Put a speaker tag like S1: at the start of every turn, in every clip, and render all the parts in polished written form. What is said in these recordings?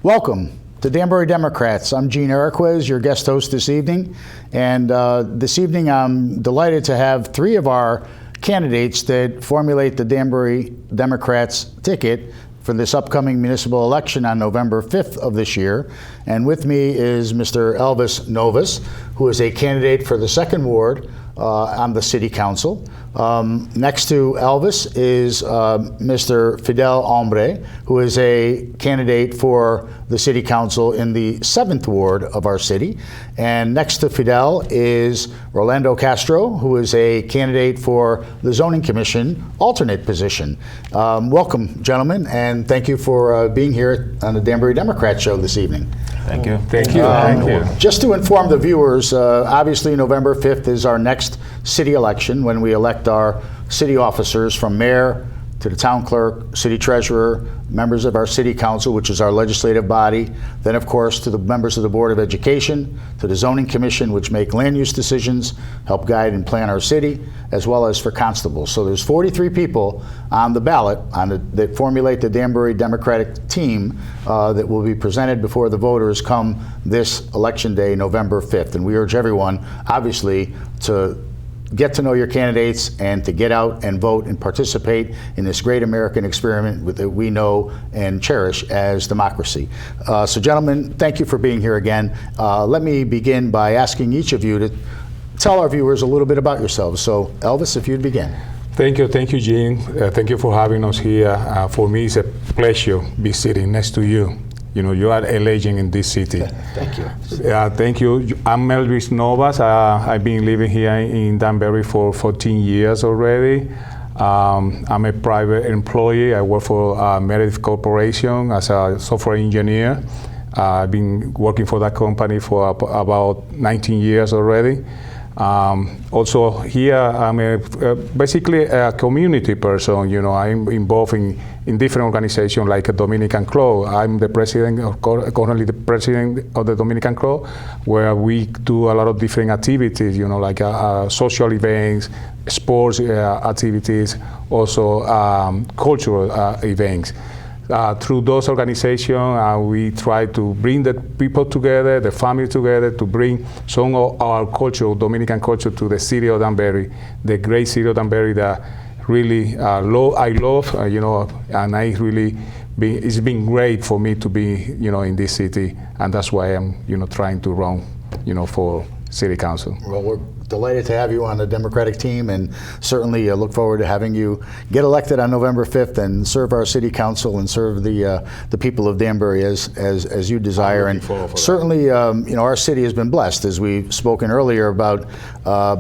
S1: Welcome to Danbury Democrats. I'm Gene Eriquez, your guest host this evening. And this evening I'm delighted to have three of our candidates that formulate the Danbury Democrats ticket for this upcoming municipal election on November 5th of this year. And with me is Mr. Elvis Novas, who is a candidate for the 2nd Ward on the City Council. Next to Elvis is Mr. Fidel Hombra, who is a candidate for the City Council in the 7th Ward of our city. And next to Fidel is Rolando Castro, who is a candidate for the Zoning Commission alternate position. Welcome, gentlemen, and thank you for being here on the Danbury Democrat Show this evening.
S2: Thank you.
S3: Thank you. Thank you.
S1: Just to inform the viewers, obviously November 5th is our next city election when we elect our city officers from mayor to the town clerk, city treasurer, members of our city council, which is our legislative body, then of course to the members of the Board of Education, to the Zoning Commission, which make land use decisions, help guide and plan our city, as well as for constables. So there's 43 people on the ballot that formulate the Danbury Democratic team that will be presented before the voters come this election day, November 5th. And we urge everyone, obviously, to get to know your candidates and to get out and vote and participate in this great American experiment that we know and cherish as democracy. So gentlemen, thank you for being here again. Let me begin by asking each of you to tell our viewers a little bit about yourselves. So Elvis, if you'd begin.
S3: Thank you, Gene. Thank you for having us here. For me, it's a pleasure to be sitting next to you. You know, you are a legend in this city.
S1: Thank you.
S3: Thank you. I'm Elvis Novas. I've been living here in Danbury for 14 years already. I'm a private employee. I work for Meredith Corporation as a software engineer. I've been working for that company for about 19 years already. Also here, I'm basically a community person. You know, I'm involved in different organizations like a Dominican Club. I'm the president, currently the president of the Dominican Club, where we do a lot of different activities, you know, like social events, sports activities, also cultural events. Through those organizations, we try to bring the people together, the family together, to bring some of our culture, Dominican culture, to the city of Danbury, the great city of Danbury that really I love, you know, and it's been great for me to be, you know, in this city, and that's why I'm, you know, trying to run, you know, for city council.
S1: Well, we're delighted to have you on the Democratic team, and certainly look forward to having you get elected on November 5th and serve our city council and serve the people of Danbury as you desire. And certainly, you know, our city has been blessed, as we've spoken earlier about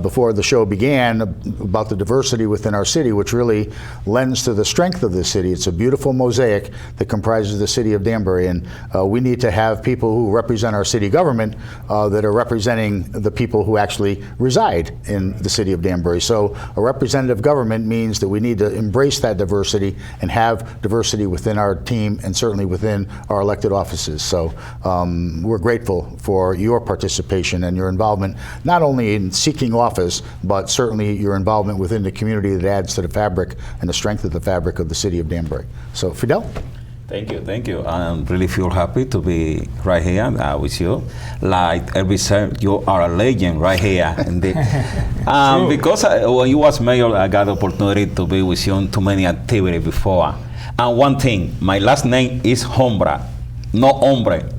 S1: before the show began, about the diversity within our city, which really lends to the strength of this city. It's a beautiful mosaic that comprises the city of Danbury, and we need to have people who represent our city government that are representing the people who actually reside in the city of Danbury. So a representative government means that we need to embrace that diversity and have diversity within our team and certainly within our elected offices. So we're grateful for your participation and your involvement, not only in seeking office, but certainly your involvement within the community that adds to the fabric and the strength of the fabric of the city of Danbury. So Fidel?
S2: Thank you. I really feel happy to be right here with you. Like Elvis said, you are a legend right here. Because when you was mayor, I got the opportunity to be with you on too many activities before. And one thing, my last name is Hombra, not Hombre.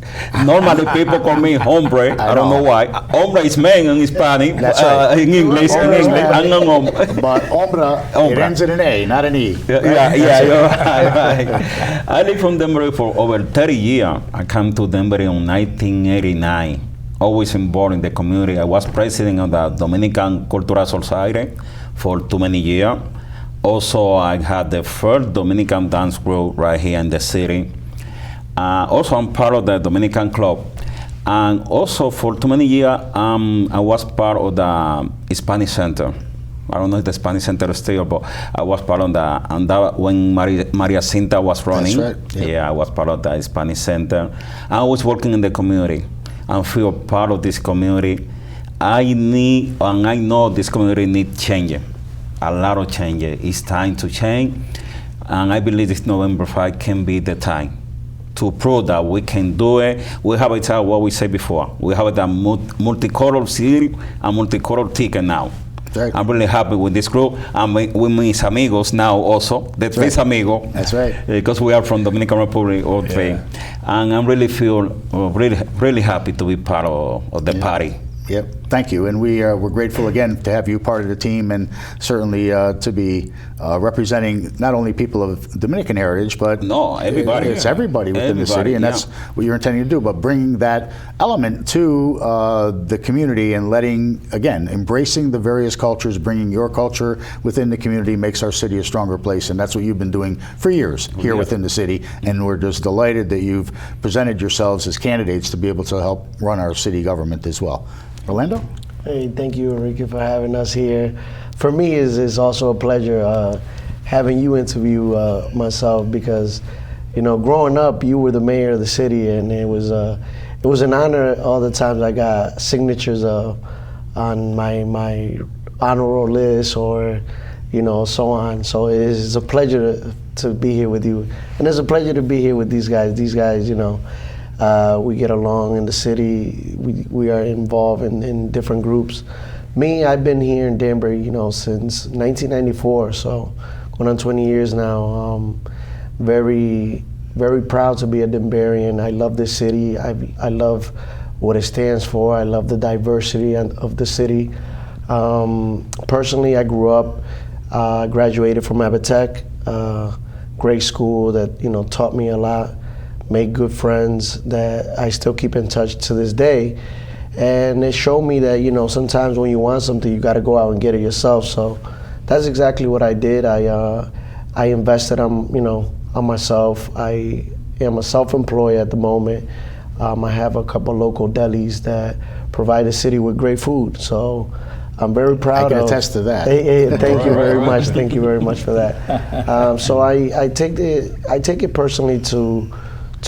S2: Normally people call me Hombre. I don't know why. Hombre is man in Spanish.
S1: That's right.
S2: In English, I'm not Hombre.
S1: But Hombra, it ends in an A, not an E.
S2: Yeah, you're right. I live from Danbury for over 30 years. I came to Danbury in 1989. Always involved in the community. I was president of the Dominican Cultural Society for too many years. Also, I had the first Dominican dance group right here in the city. Also, I'm part of the Dominican Club. And also, for too many years, I was part of the Hispanic Center. I don't know if the Spanish Center is still, but I was part of that when Maria Cinta was running.
S1: That's right. Yep.
S2: Yeah, I was part of the Spanish Center. I was working in the community and feel part of this community. I know this community needs change, a lot of change. It's time to change, and I believe this November 5 can be the time. to prove that we can do it. We have what we said before. We have a multicolor city and multicolor ticket now.
S1: Right.
S2: I'm really happy with this group and with mis amigos now also. The tres amigos.
S1: That's right.
S2: Because we are from Dominican Republic, all three. And I really feel really happy to be part of the party.
S1: Yep, thank you, and we're grateful again to have you part of the team, and certainly to be representing not only people of Dominican heritage, but
S2: everybody.
S1: It's everybody within the city, and that's what you're intending to do. But bringing that element to the community and embracing the various cultures, bringing your culture within the community makes our city a stronger place, and that's what you've been doing for years here within the city. And we're just delighted that you've presented yourselves as candidates to be able to help run our city government as well. Orlando?
S4: Hey, thank you, Eriquez, for having us here. For me, it's also a pleasure having you interview myself because, growing up, you were the mayor of the city, and it was an honor all the times I got signatures on my honor roll list or, so on. So it's a pleasure to be here with you, and it's a pleasure to be here with these guys. These guys, we get along in the city. We are involved in different groups. Me, I've been here in Danbury, since 1994, so going on 20 years now. Very, very proud to be a Danburian. I love this city. I love what it stands for. I love the diversity of the city. Personally, I grew up, graduated from Abitech, great school that taught me a lot. Made good friends that I still keep in touch to this day. And it showed me that, sometimes when you want something, you got to go out and get it yourself. So that's exactly what I did. I invested on myself. I am a self-employed at the moment. I have a couple local delis that provide the city with great food. So I'm very proud of.
S1: I can attest to that.
S4: Thank you very much. Thank you very much for that. So I take it personally to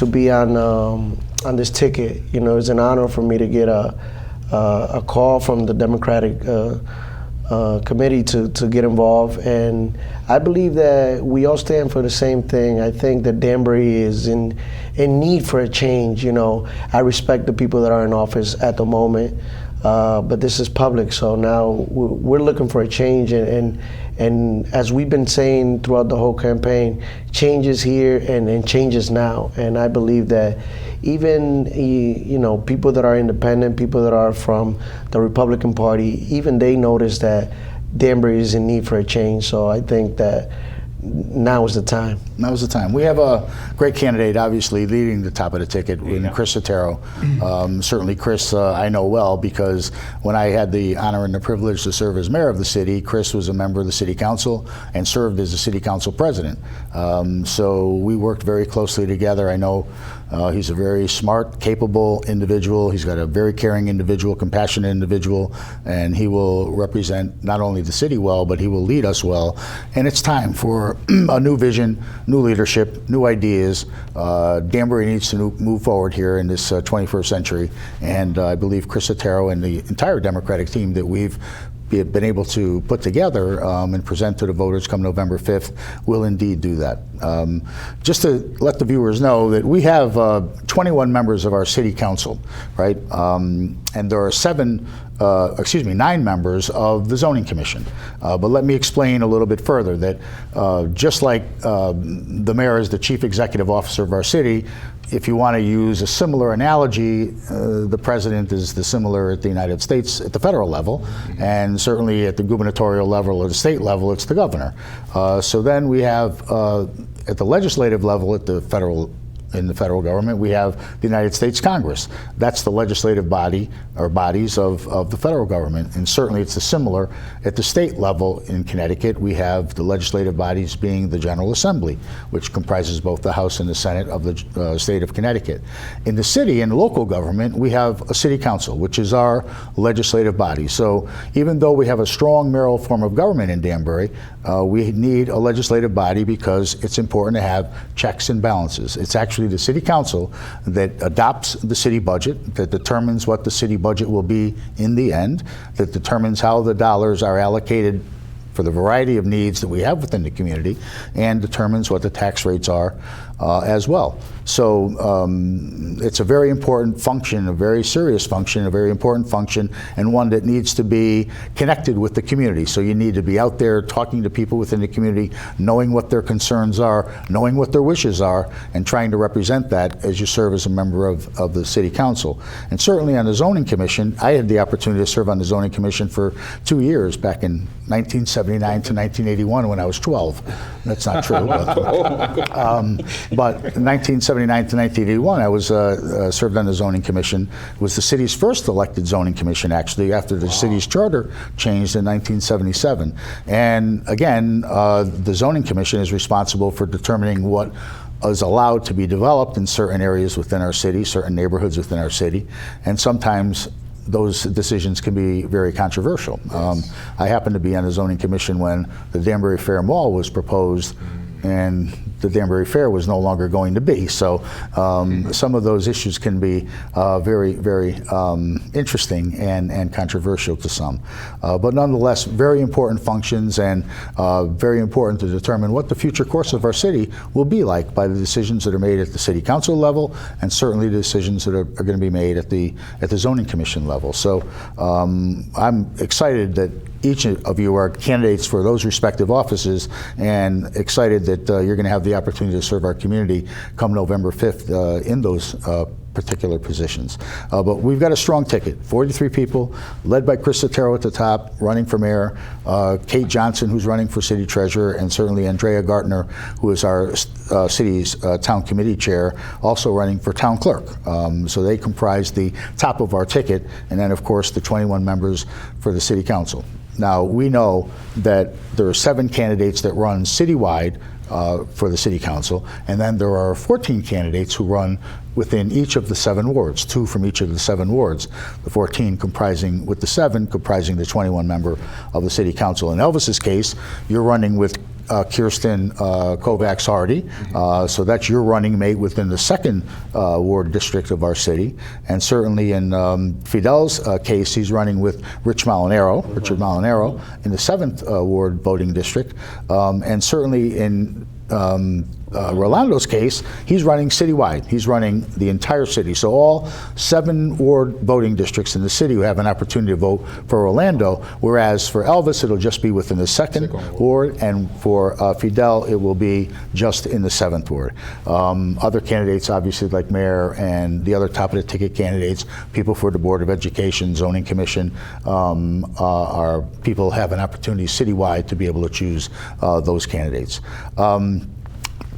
S4: be on this ticket. It's an honor for me to get a call from the Democratic committee to get involved, and I believe that we all stand for the same thing. I think that Danbury is in need for a change. I respect the people that are in office at the moment, but this is public, so now we're looking for a change, and as we've been saying throughout the whole campaign, change is here and change is now. And I believe that even people that are independent, people that are from the Republican Party, even they notice that Danbury is in need for a change. So I think that now is the time.
S1: Now is the time. We have a great candidate, obviously, leading the top of the ticket in Chris Sotero. Certainly, Chris, I know well because when I had the honor and the privilege to serve as mayor of the city, Chris was a member of the city council and served as the city council president. So we worked very closely together. I know he's a very smart, capable individual. He's got a very caring individual, compassionate individual, and he will represent not only the city well, but he will lead us well. And it's time for a new vision, new leadership, new ideas. Danbury needs to move forward here in this 21st century, and I believe Chris Sotero and the entire Democratic team that we've been able to put together and present to the voters come November 5th will indeed do that. Just to let the viewers know that we have 21 members of our city council, right? And there are 9 members of the zoning commission. But let me explain a little bit further that just like the mayor is the chief executive officer of our city, if you want to use a similar analogy, the president is the similar at the United States at the federal level, and certainly at the gubernatorial level or the state level, it's the governor. So then we have at the legislative level in the federal government, we have the United States Congress. That's the legislative body or bodies of the federal government. And certainly it's similar at the state level in Connecticut. We have the legislative bodies being the General Assembly, which comprises both the House and the Senate of the state of Connecticut. In the city and local government, we have a city council, which is our legislative body. So even though we have a strong mayoral form of government in Danbury, we need a legislative body because it's important to have checks and balances. It's actually the city council that adopts the city budget, that determines what the city budget will be in the end, that determines how the dollars are allocated for the variety of needs that we have within the community, and determines what the tax rates are as well. So it's a very important function, a very serious function, a very important function, and one that needs to be connected with the community. So you need to be out there talking to people within the community, knowing what their concerns are, knowing what their wishes are, and trying to represent that as you serve as a member of the City Council. And certainly on the Zoning Commission, I had the opportunity to serve on the Zoning Commission for 2 years, back in 1979 to 1981 when I was 12. That's not true. But 1979 to 1981, I was served on the Zoning Commission. It was the city's first elected Zoning Commission, actually, after the city's charter changed in 1977. And again, the Zoning Commission is responsible for determining what is allowed to be developed in certain areas within our city, certain neighborhoods within our city, and sometimes those decisions can be very controversial. Yes. I happened to be on the Zoning Commission when the Danbury Fair Mall was proposed, and the Danbury Fair was no longer going to be. So some of those issues can be very, very interesting and controversial to some. But nonetheless, very important functions, and very important to determine what the future course of our city will be like by the decisions that are made at the City Council level, and certainly the decisions that are going to be made at the Zoning Commission level. So I'm excited that each of you are candidates for those respective offices, and excited that you're going to have the opportunity to serve our community come November 5th in those particular positions. But we've got a strong ticket, 43 people, led by Chris Sotero at the top, running for mayor, Kate Johnson, who's running for city treasurer, and certainly Andrea Gartner, who is our city's town committee chair, also running for town clerk. So they comprise the top of our ticket, and then of course the 21 members for the city council. Now, we know that there are 7 candidates that run citywide for the City Council, and then there are 14 candidates who run within each of the 7 wards, 2 from each of the 7 wards, the 14 comprising, with the 7 comprising the 21 member of the City Council. In Elvis's case, you're running with Kirsten Kovacs Hardy, so that's your running mate within the 2nd ward district of our city. And certainly in Fidel's case, he's running with Richard Molinaro in the 7th ward voting district. And certainly in Rolando's case, he's running citywide. He's running the entire city. So all 7 ward voting districts in the city will have an opportunity to vote for Rolando, whereas for Elvis, it'll just be within the 2nd ward, and for Fidel, it will be just in the 7th ward. Other candidates, obviously, like mayor and the other top of the ticket candidates, people for the Board of Education, Zoning Commission, are people have an opportunity citywide to be able to choose those candidates.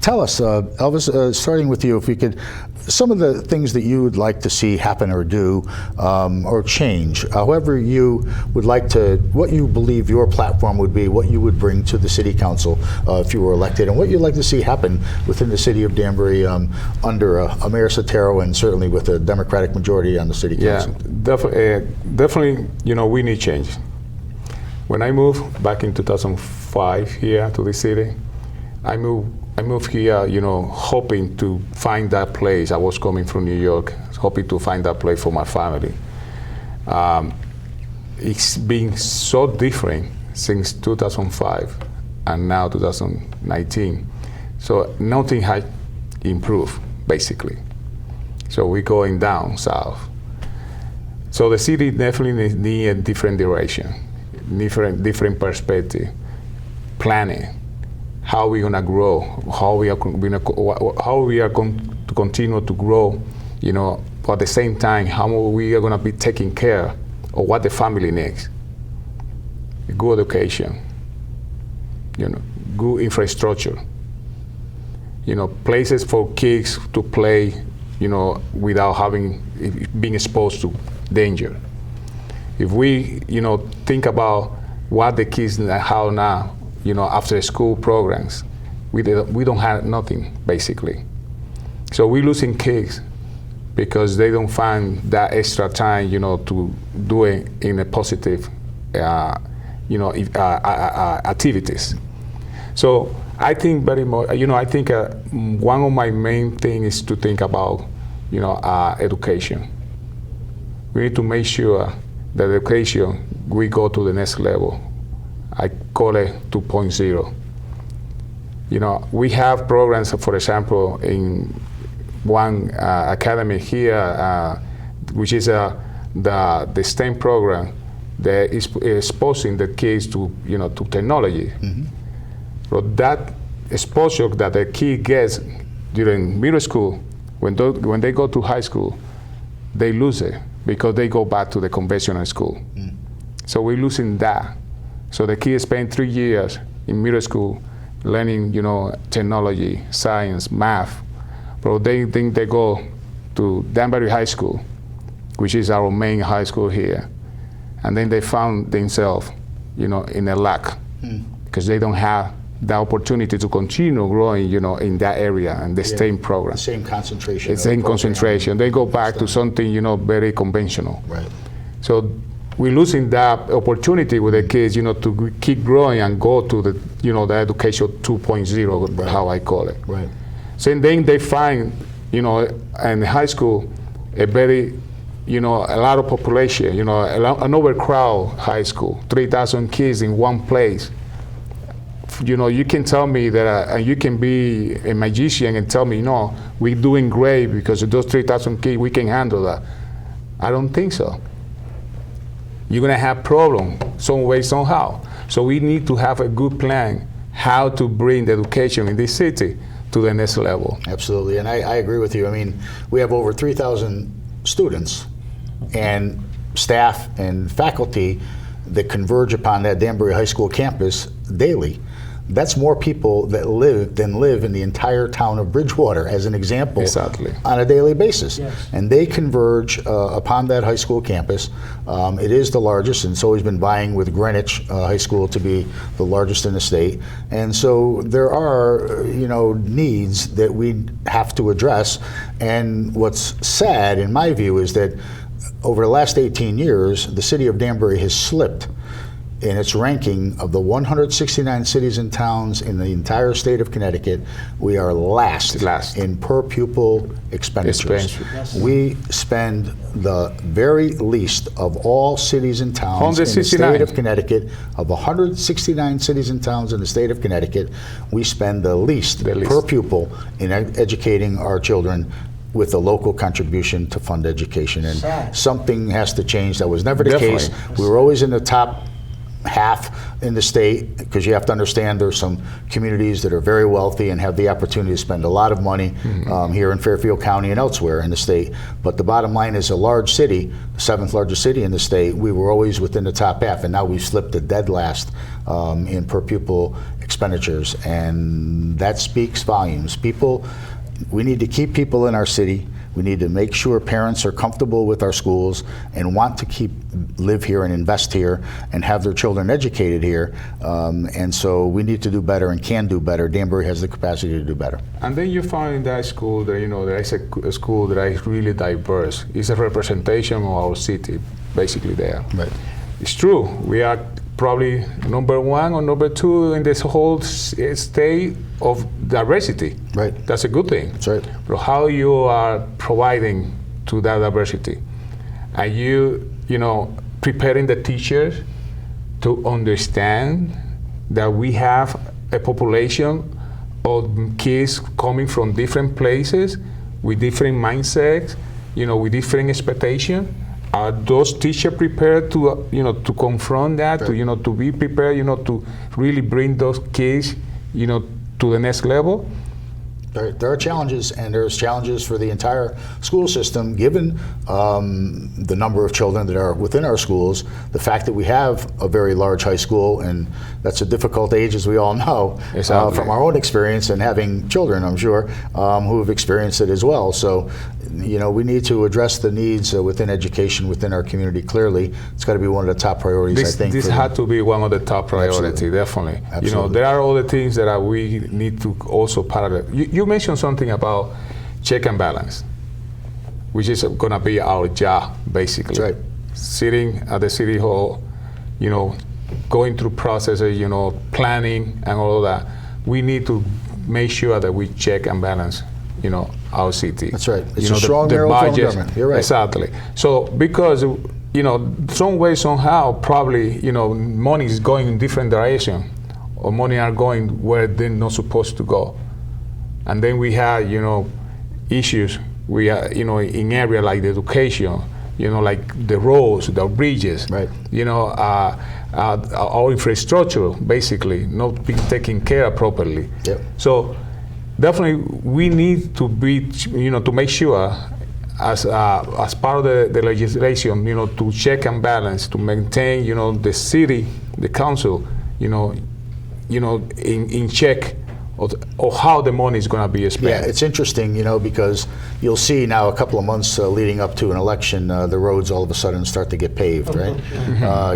S1: Tell us, Elvis, starting with you, if we could, some of the things that you would like to see happen or do or change, however you would like to, what you believe your platform would be, what you would bring to the City Council if you were elected, and what you'd like to see happen within the city of Danbury under Mayor Sotero, and certainly with a Democratic majority on the City Council.
S3: Yeah, definitely, you know, we need change. When I moved back in 2005 here to the city, I moved here, you know, hoping to find that place. I was coming from New York, hoping to find that place for my family. It's been so different since 2005 and now 2019. So nothing has improved, basically. So we're going down south. So the city definitely needs a different direction, different perspective, planning. How we're gonna grow, how we are going to continue to grow, you know, but at the same time, how we are gonna be taking care of what the family needs. Good education, you know, good infrastructure, you know, places for kids to play, you know, without being exposed to danger. If we, you know, think about what the kids have now, you know, after school programs, we don't have nothing, basically. So we're losing kids because they don't find that extra time, you know, to do it in a positive, you know, activities. So I think very much, you know, I think one of my main things is to think about, you know, education. We need to make sure that education, we go to the next level. I call it 2.0. We have programs, for example, in one academy here, which is the STEM program that is exposing the kids to to technology. So that exposure that the kid gets during middle school, when they go to high school, they lose it because they go back to the conventional school. So we're losing that. So the kids spend 3 years in middle school learning, technology, science, math. But they think they go to Danbury High School, which is our main high school here, and then they found themselves, in a lack because they don't have the opportunity to continue growing, in that area and the STEM program.
S1: The same concentration.
S3: The same concentration. They go back to something, very conventional.
S1: Right.
S3: So we're losing that opportunity with the kids, to keep growing and go to the, the education 2.0,
S1: Right.
S3: how I call it.
S1: Right.
S3: So then they find, in high school, a very, a lot of population, an overcrowded high school, 3,000 kids in one place. You can tell me that, and you can be a magician and tell me, no, we're doing great because of those 3,000 kids, we can handle that. I don't think so. You're gonna have problems some way, somehow. So we need to have a good plan how to bring the education in this city to the next level.
S1: Absolutely, and I agree with you. I mean, we have over 3,000 students and staff and faculty that converge upon that Danbury High School campus daily. That's more people that live in the entire town of Bridgewater, as an example,
S3: Exactly.
S1: on a daily basis.
S4: Yes.
S1: And they converge upon that high school campus. It is the largest, and it's always been vying with Greenwich High School to be the largest in the state. And so there are, needs that we have to address. And what's sad, in my view, is that over the last 18 years, the city of Danbury has slipped in its ranking of the 169 cities and towns in the entire state of Connecticut. We are last in per pupil expenditures. We spend the very least of all cities and towns in the state of Connecticut. Of 169 cities and towns in the state of Connecticut, we spend the least per pupil in educating our children with a local contribution to fund education. And something has to change. That was never the case. We were always in the top half in the state, because you have to understand there's some communities that are very wealthy and have the opportunity to spend a lot of money here in Fairfield County and elsewhere in the state. But the bottom line is, a large city, the 7th largest city in the state, we were always within the top half, and now we've slipped to dead last in per pupil expenditures, and that speaks volumes. We need to keep people in our city. We need to make sure parents are comfortable with our schools and want to live here and invest here and have their children educated here. And so we need to do better and can do better. Danbury has the capacity to do better.
S3: And then you find in that school that, there is a school that is really diverse. It's a representation of our city, basically there.
S1: Right.
S3: It's true. We are probably number 1 or number 2 in this whole state of diversity.
S1: Right.
S3: That's a good thing.
S1: That's right.
S3: But how you are providing to that diversity? Are you, preparing the teachers to understand that we have a population of kids coming from different places with different mindsets, with different expectations? Are those teachers prepared to, to confront that, right, to be prepared, to really bring those kids, to the next level?
S1: There are challenges, and there's challenges for the entire school system, given the number of children that are within our schools, the fact that we have a very large high school, and that's a difficult age, as we all know, from our own experience and having children, I'm sure, who have experienced it as well. So, we need to address the needs within education, within our community, clearly. It's got to be one of the top priorities, I think.
S3: This had to be one of the top priorities, definitely.
S1: Absolutely.
S3: There are other things that we need to also parallel. You mentioned something about check and balance, which is going to be our job, basically.
S1: That's right.
S3: Sitting at the city hall, going through processes, planning and all of that. We need to make sure that we check and balance, our city.
S1: That's right. It's a strong narrow form of government. You're right.
S3: Exactly. So because, some way, somehow, probably, money is going in different direction or money are going where they're not supposed to go. And then we had, issues. We are, in area like the education, like the roads, the bridges,
S1: right.
S3: Our infrastructure, basically, not being taken care of properly.
S1: Yep.
S3: So definitely we need to be, to make sure as part of the legislation, to check and balance, to maintain, the city, the council, in check of how the money is going to be spent.
S1: Yeah, it's interesting, because you'll see now a couple of months leading up to an election, the roads all of a sudden start to get paved, right?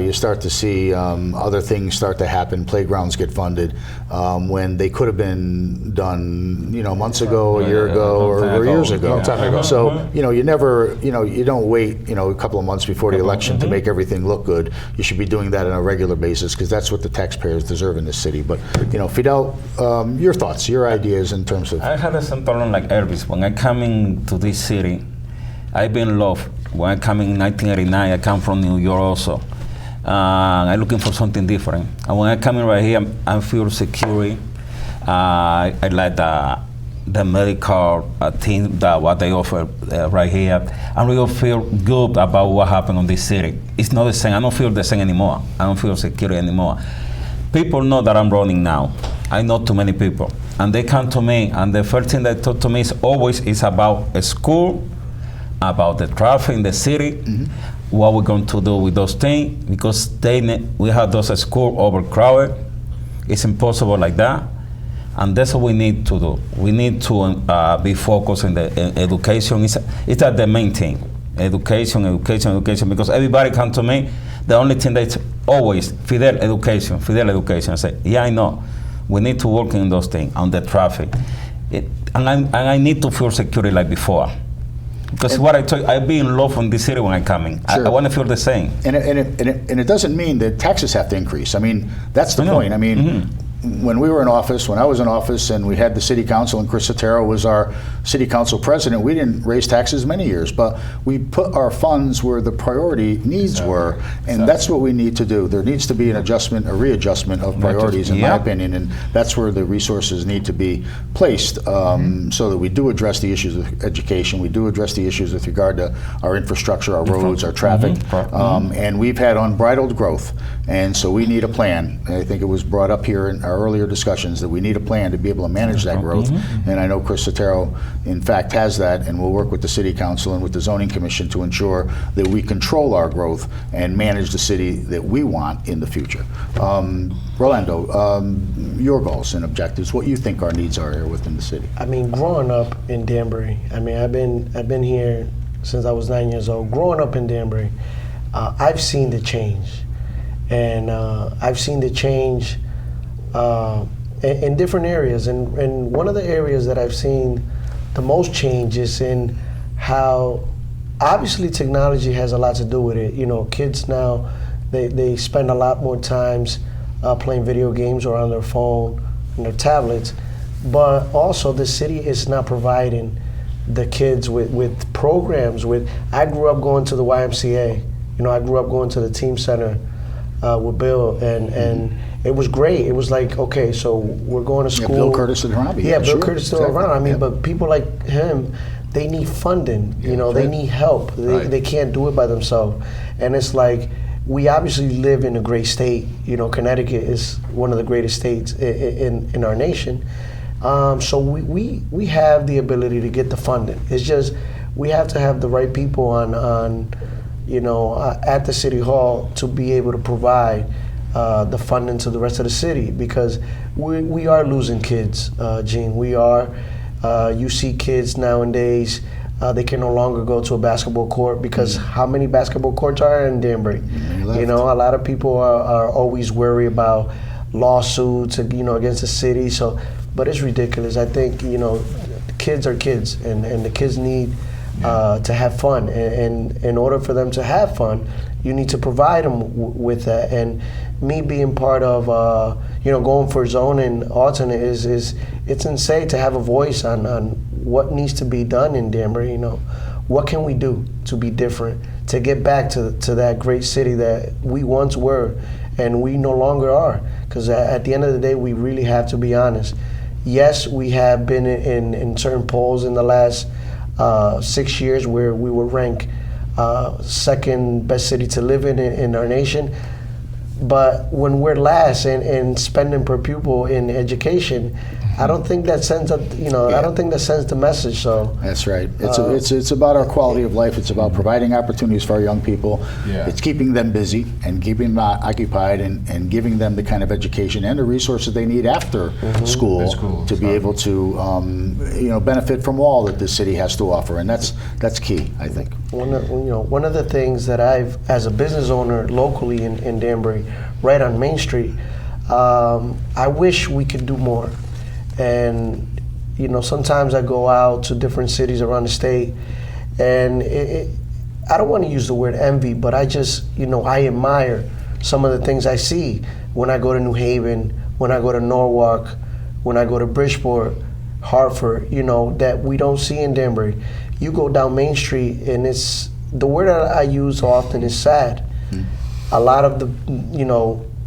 S1: You start to see other things start to happen. Playgrounds get funded when they could have been done, months ago, a year ago, or years ago. So, you never, you don't wait, a couple of months before the election to make everything look good. You should be doing that on a regular basis because that's what the taxpayers deserve in this city. But, Fidel, your thoughts, your ideas in terms of...
S2: I had the same problem like Elvis. When I come into this city, I've been in love. When I come in 1989, I come from New York also. I'm looking for something different. And when I come in right here, I feel secure. I like the medical thing, what they offer right here. I really feel good about what happened in this city. It's not the same. I don't feel the same anymore. I don't feel secure anymore. People know that I'm running now. I know too many people. And they come to me, and the first thing they talk to me is about a school, about the traffic in the city, what we're going to do with those things, because we have those schools overcrowded. It's impossible like that. And that's what we need to do. We need to be focused in education. It's the main thing. Education, because everybody come to me, the only thing that's always Fidel education. I say, yeah, I know. We need to work in those things, on the traffic. And I need to feel secure like before. Because what I told you, I be in love in this city when I come in.
S1: Sure.
S2: I want to feel the same.
S1: And it doesn't mean that taxes have to increase. I mean, that's the point. I mean, when we were in office, when I was in office, and we had the city council, and Chris Sotero was our city council president, we didn't raise taxes many years, but we put our funds where the priority needs were, and that's what we need to do. There needs to be an adjustment, a readjustment of priorities, in my opinion, and that's where the resources need to be placed, so that we do address the issues of education, we do address the issues with regard to our infrastructure, our roads, our traffic, and we've had unbridled growth, and so we need a plan. I think it was brought up here in our earlier discussions that we need a plan to be able to manage that growth, and I know Chris Sotero in fact has that, and we'll work with the City Council and with the Zoning Commission to ensure that we control our growth and manage the city that we want in the future. Rolando, your goals and objectives, what you think our needs are here within the city.
S4: I mean, growing up in Danbury, I mean, I've been here since I was 9 years old. Growing up in Danbury, I've seen the change, and I've seen the change in different areas, and one of the areas that I've seen the most change is in how, obviously technology has a lot to do with it. Kids now, they spend a lot more times playing video games or on their phone and their tablets, but also the city is not providing the kids with programs. I grew up going to the YMCA, I grew up going to the team center with Bill, and it was great. It was like, okay, so we're going to school.
S1: Yeah, Bill Curtis and Harabi.
S4: Yeah, Bill Curtis still around. I mean, but people like him, they need funding. They need help. They can't do it by themselves. And it's like, we obviously live in a great state. Connecticut is one of the greatest states in our nation. So we have the ability to get the funding. It's just, we have to have the right people on at the City Hall to be able to provide the funding to the rest of the city, because we are losing kids, Gene. We are. You see kids nowadays, they can no longer go to a basketball court because how many basketball courts are in Danbury? A lot of people are always worried about lawsuits, against the city. So, but it's ridiculous. I think, kids are kids, and the kids need to have fun, and in order for them to have fun, you need to provide them with that. And me being part of, going for zoning alternate is it's insane to have a voice on what needs to be done in Danbury. What can we do to be different, to get back to that great city that we once were, and we no longer are. Because at the end of the day, we really have to be honest. Yes, we have been in certain polls in the last 6 years where we were ranked second best city to live in our nation. But when we're last in spending per pupil in education, I don't think that sends a, I don't think that sends the message. So
S1: that's right. It's about our quality of life. It's about providing opportunities for our young people.
S3: Yeah.
S1: It's keeping them busy and keeping them occupied and giving them the kind of education and the resources they need after school to be able to benefit from all that this city has to offer, and that's key, I think.
S4: One of the things that I've, as a business owner locally in Danbury, right on Main Street, I wish we could do more. And sometimes I go out to different cities around the state, and I don't want to use the word envy, but I just I admire some of the things I see when I go to New Haven, when I go to Norwalk, when I go to Bridgeport, Hartford, that we don't see in Danbury. You go down Main Street, and it's the word that I use often is sad. A lot of the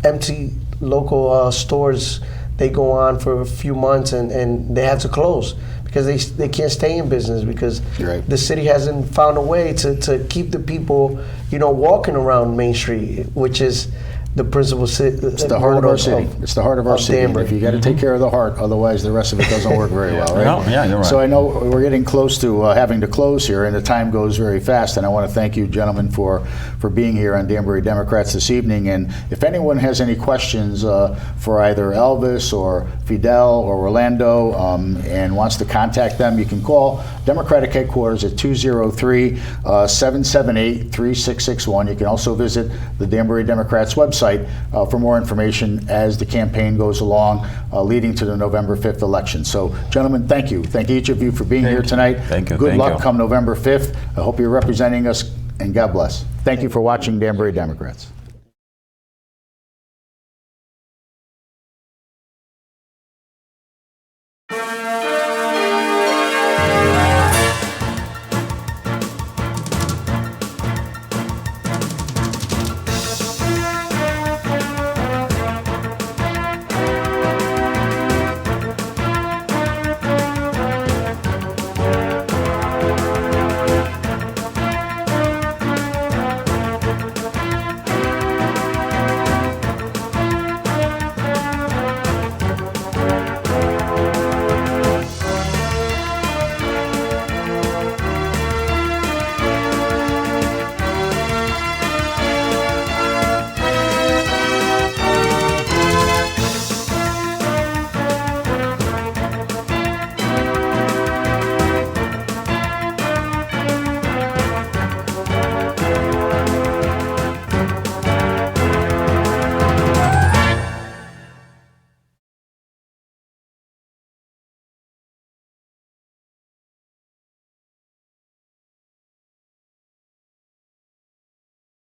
S4: empty local stores, they go on for a few months and they have to close because they can't stay in business because the city hasn't found a way to keep the people walking around Main Street, which is the principal city.
S1: It's the heart of our city. It's the heart of our city.
S4: Danbury.
S1: If you got to take care of the heart, otherwise the rest of it doesn't work very well, right?
S2: Yeah, you're right.
S1: So I know we're getting close to having to close here, and the time goes very fast. And I want to thank you, gentlemen, for being here on Danbury Democrats this evening. And if anyone has any questions for either Elvis or Fidel or Rolando and wants to contact them, you can call Democratic headquarters at 203-778-3661. You can also visit the Danbury Democrats website for more information as the campaign goes along, leading to the November 5th election. So, gentlemen, thank you. Thank each of you for being here tonight.
S2: Thank you.
S1: Good
S2: Thank
S1: luck
S2: you.
S1: come November 5th. I hope you're representing us, and God bless. Thank you for watching Danbury Democrats.